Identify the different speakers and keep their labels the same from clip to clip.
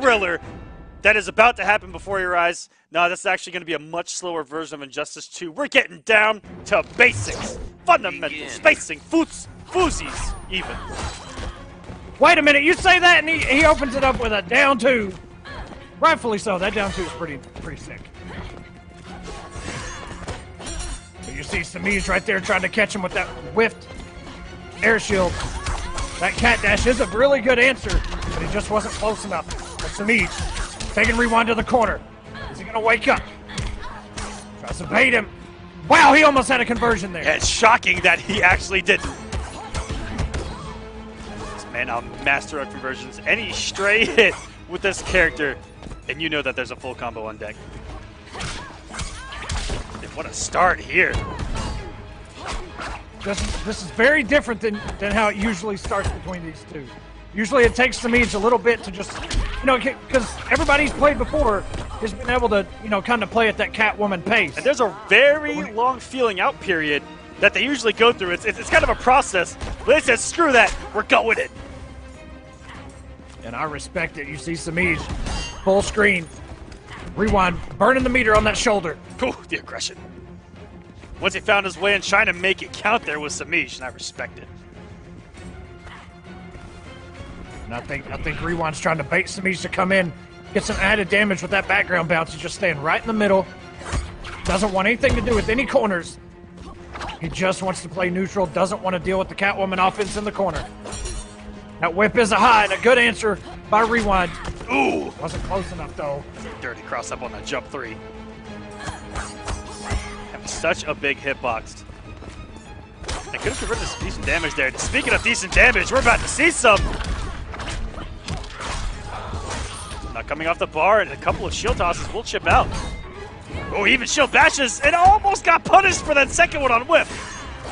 Speaker 1: thriller that is about to happen before your eyes. No, that's actually going to be a much slower version of Injustice 2. We're getting down to basics, fundamentals, spacing, foozies, even.
Speaker 2: Wait a minute, you say that and he opens it up with a down 2. Rightfully so, that down 2 is pretty sick. But you see Semiij right there trying to catch him with that whiffed air shield. That cat dash is a really good answer, but he just wasn't close enough. But Semiij taking rewind to the corner. Is he gonna wake up? Tries to bait him. Wow, he almost had a conversion there.
Speaker 1: Yeah, it's shocking that he actually didn't. This man, a master of conversions. Any stray hit with this character, and you know that there's a full combo on deck. And what a start here.
Speaker 2: This is very different than how it usually starts between these two. Usually it takes Semiij a little bit to just, because everybody's played before has been able to, kind of play at that Catwoman pace.
Speaker 1: And there's a very long feeling out period that they usually go through. It's kind of a process. But they said, screw that, we're going it.
Speaker 2: And I respect it. You see Semiij, full screen, rewind, burning the meter on that shoulder.
Speaker 1: Ooh, the aggression. Once he found his way and trying to make it count there with Semiij, and I respect it.
Speaker 2: And I think Rewind's trying to bait Semiij to come in, get some added damage with that background bounce. He's just staying right in the middle. Doesn't want anything to do with any corners. He just wants to play neutral, doesn't want to deal with the Catwoman offense in the corner. That whip is a high and a good answer by Rewind.
Speaker 1: Ooh!
Speaker 2: Wasn't close enough, though.
Speaker 1: Dirty cross up on that jump 3. Having such a big hitbox. They could have converted some decent damage there. Speaking of decent damage, we're about to see some. Not coming off the bar, and a couple of shield tosses will chip out. Oh, even shield bashes, and almost got punished for that second one on whip.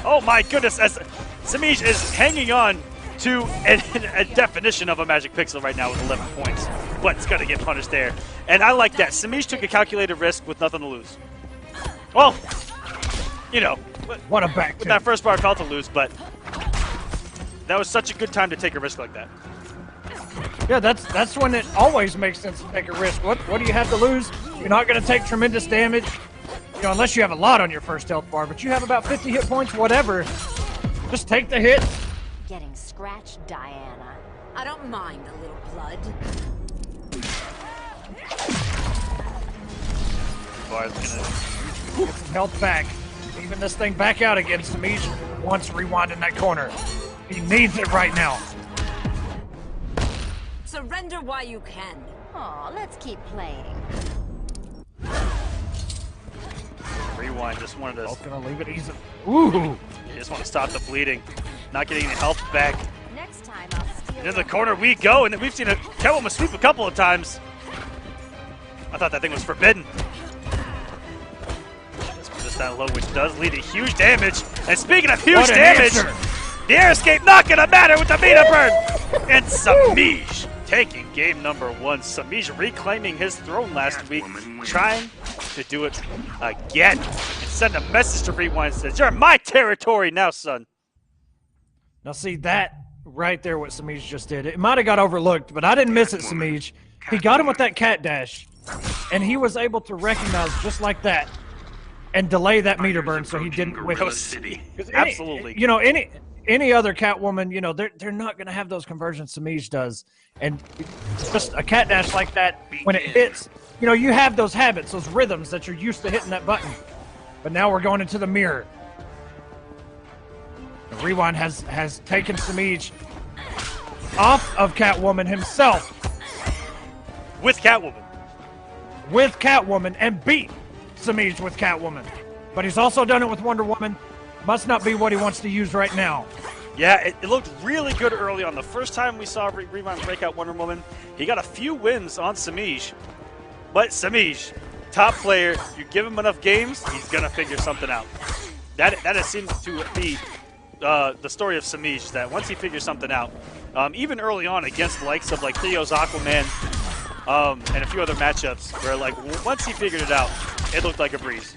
Speaker 1: Oh my goodness, as Semiij is hanging on to a definition of a magic pixel right now with 11 points. But it's going to get punished there. And I like that. Semiij took a calculated risk with nothing to lose. Well,
Speaker 2: what a back
Speaker 1: with that first bar, I felt to lose, but that was such a good time to take a risk like that.
Speaker 2: Yeah, that's when it always makes sense to take a risk. What do you have to lose? You're not going to take tremendous damage, unless you have a lot on your first health bar, but you have about 50 hit points, whatever. Just take the hit.
Speaker 3: Getting scratched, Diana. I don't mind a little blood.
Speaker 2: Get some health back. Even this thing back out again. Semiij wants rewind in that corner. He needs it right now.
Speaker 3: Surrender while you can. Aw, let's keep playing.
Speaker 1: Rewind just wanted to...
Speaker 2: Both gonna leave it easy. Ooh!
Speaker 1: You just want to stop the bleeding. Not getting any health back.
Speaker 3: Next time I'll steal.
Speaker 1: In the corner we go, and we've seen a Catwoman sweep a couple of times. I thought that thing was forbidden. Just that low, which does lead to huge damage. And speaking of huge damage, the air escape not gonna matter with the meter burn. And Semiij taking game number 1. Semiij reclaiming his throne last week, trying to do it again. And send a message to Rewind that says, you're in my territory now, son.
Speaker 2: Now see that right there, what Semiij just did. It might have got overlooked, but I didn't miss it, Semiij. He got him with that cat dash, and he was able to recognize just like that and delay that meter burn so he didn't whiff it.
Speaker 1: Absolutely.
Speaker 2: Any other Catwoman, they're not going to have those conversions Semiij does. And just a cat dash like that, when it hits, you have those habits, those rhythms that you're used to hitting that button. But now we're going into the mirror. The Rewind has taken Semiij off of Catwoman himself.
Speaker 1: With Catwoman.
Speaker 2: With Catwoman, and beat Semiij with Catwoman. But he's also done it with Wonder Woman. Must not be what he wants to use right now.
Speaker 1: Yeah, it looked really good early on. The first time we saw Rewind break out Wonder Woman, he got a few wins on Semiij. But Semiij, top player, you give him enough games, he's going to figure something out. That has seemed to be the story of Semiij, that once he figures something out, even early on against the likes of Theo's Aquaman and a few other matchups, where once he figured it out, it looked like a breeze.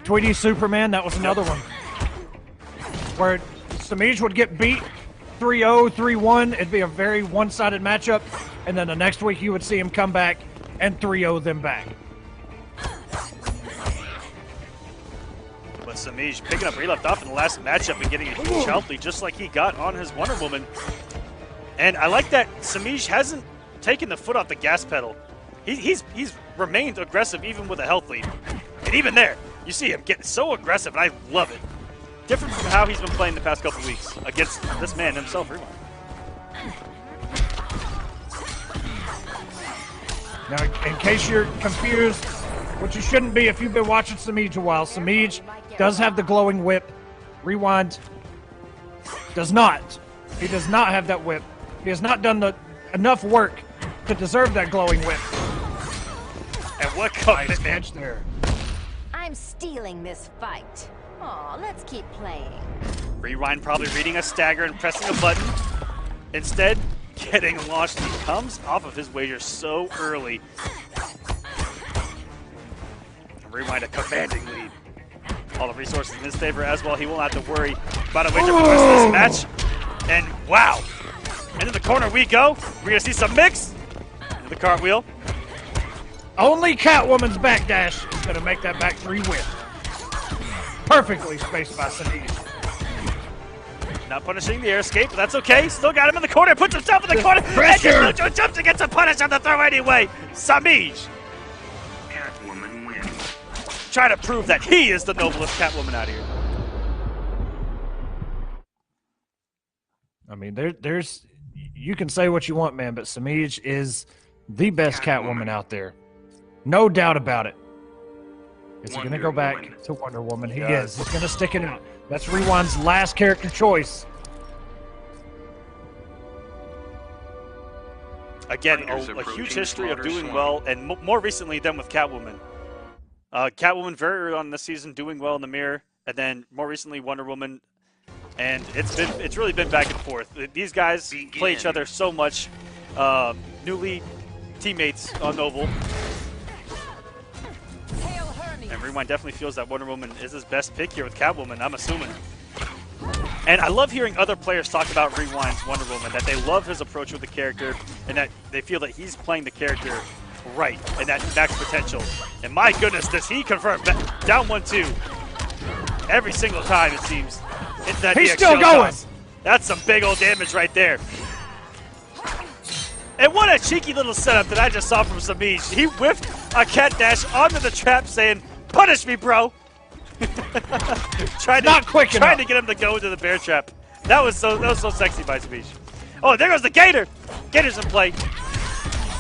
Speaker 2: Tweety Superman, that was another one. Where Semiij would get beat 3-0, 3-1. It'd be a very one-sided matchup. and then the next week you would see him come back and 3-0 them back.
Speaker 1: But Semiij picking up where he left off in the last matchup and getting a huge health lead just like he got on his Wonder Woman. And I like that Semiij hasn't taken the foot off the gas pedal. He's remained aggressive even with a health lead. And even there, you see him getting so aggressive, and I love it. Different from how he's been playing the past couple weeks against this man himself, Rewind.
Speaker 2: Now, in case you're confused, which you shouldn't be if you've been watching Semiij a while, Semiij does have the glowing whip. Rewind does not. He does not have that whip. He has not done enough work to deserve that glowing whip.
Speaker 1: And what commitment
Speaker 2: match there.
Speaker 3: I'm stealing this fight. Aw, let's keep playing.
Speaker 1: Rewind probably reading a stagger and pressing a button. Instead, getting launched. He comes off of his wager so early. Rewind a commanding lead. All the resources in his favor as well. He won't have to worry about a wager for the rest of this match. And wow. Into the corner we go. We're going to see some mix. Into the cartwheel.
Speaker 2: Only Catwoman's backdash is going to make that back 3 win. Perfectly spaced by Semiij.
Speaker 1: Not punishing the air escape, but that's okay. Still got him in the corner. Puts himself in the corner.
Speaker 2: Pressure.
Speaker 1: And Mojo jumps to get some punish on the throw anyway. Semiij.
Speaker 4: Catwoman wins.
Speaker 1: Trying to prove that he is the noblest Catwoman out here.
Speaker 2: I mean, there's you can say what you want, man, but Semiij is the best Catwoman out there. No doubt about it. Is he going to go back to Wonder Woman? He is. He's going to stick it out. That's Rewind's last character choice.
Speaker 1: Again, a huge history of doing well, and more recently than with Catwoman. Catwoman very early on this season doing well in the mirror, and then more recently Wonder Woman, and it's really been back and forth. These guys play each other so much. Newly teammates on Noble. And Rewind definitely feels that Wonder Woman is his best pick here with Catwoman, I'm assuming. And I love hearing other players talk about Rewind's Wonder Woman, that they love his approach with the character, and that they feel that he's playing the character right, and that max potential. And my goodness, does he confirm down 1-2 every single time, it seems. That
Speaker 2: he's
Speaker 1: DX
Speaker 2: still going.
Speaker 1: That's some big old damage right there. And what a cheeky little setup that I just saw from Semiij. He whiffed a cat dash onto the trap saying, "Punish me, bro." trying to get him to go into the bear trap. That was so sexy by Semiij. Oh, there goes the Gator. Gator's in play.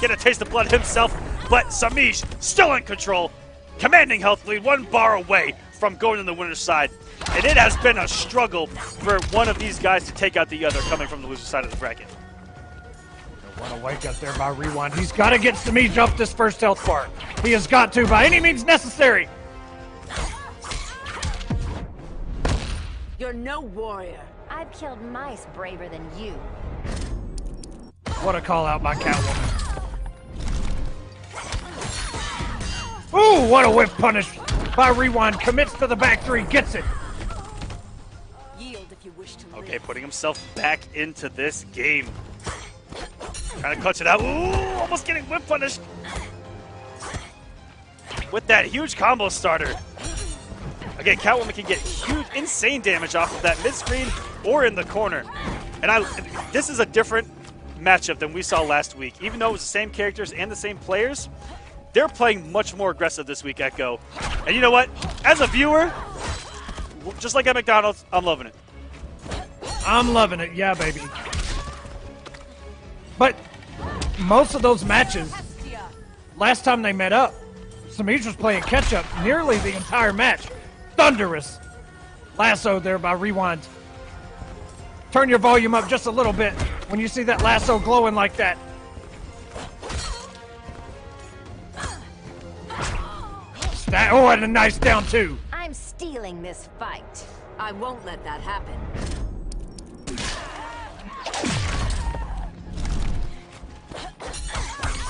Speaker 1: Get a taste of blood himself, but Semiij still in control. Commanding health lead, 1 bar away from going to the winner's side. And it has been a struggle for one of these guys to take out the other coming from the loser side of the bracket.
Speaker 2: What a wake up there by Rewind. He's got to get Semiij off this first health bar. He has got to, by any means necessary.
Speaker 3: You're no warrior. I've killed mice braver than you.
Speaker 2: What a call out by Catwoman. Ooh, what a whip punish by Rewind. Commits to the back 3, gets it.
Speaker 3: Yield if you wish to live.
Speaker 1: Okay, putting himself back into this game. Trying to clutch it out. Ooh, almost getting whip punished. With that huge combo starter. Again, Catwoman can get huge, insane damage off of that mid-screen or in the corner. And this is a different matchup than we saw last week. Even though it was the same characters and the same players, they're playing much more aggressive this week, Echo. And you know what? As a viewer, just like at McDonald's, I'm loving it.
Speaker 2: I'm loving it, yeah, baby. But most of those matches, last time they met up, Semiij was playing catch-up nearly the entire match. Thunderous lasso there by Rewind. Turn your volume up just a little bit when you see that lasso glowing like that. Oh, and a nice down 2.
Speaker 3: I'm stealing this fight. I won't let that happen.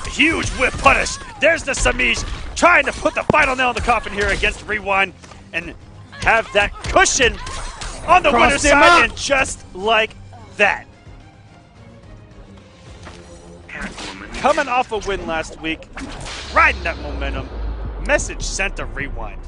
Speaker 1: Huge whip punish. There's the Semiij trying to put the final nail in the coffin here against Rewind and have that cushion on the winner's side, and just like that.
Speaker 4: Catwoman
Speaker 1: coming off a win last week, riding that momentum. Message sent to Rewind.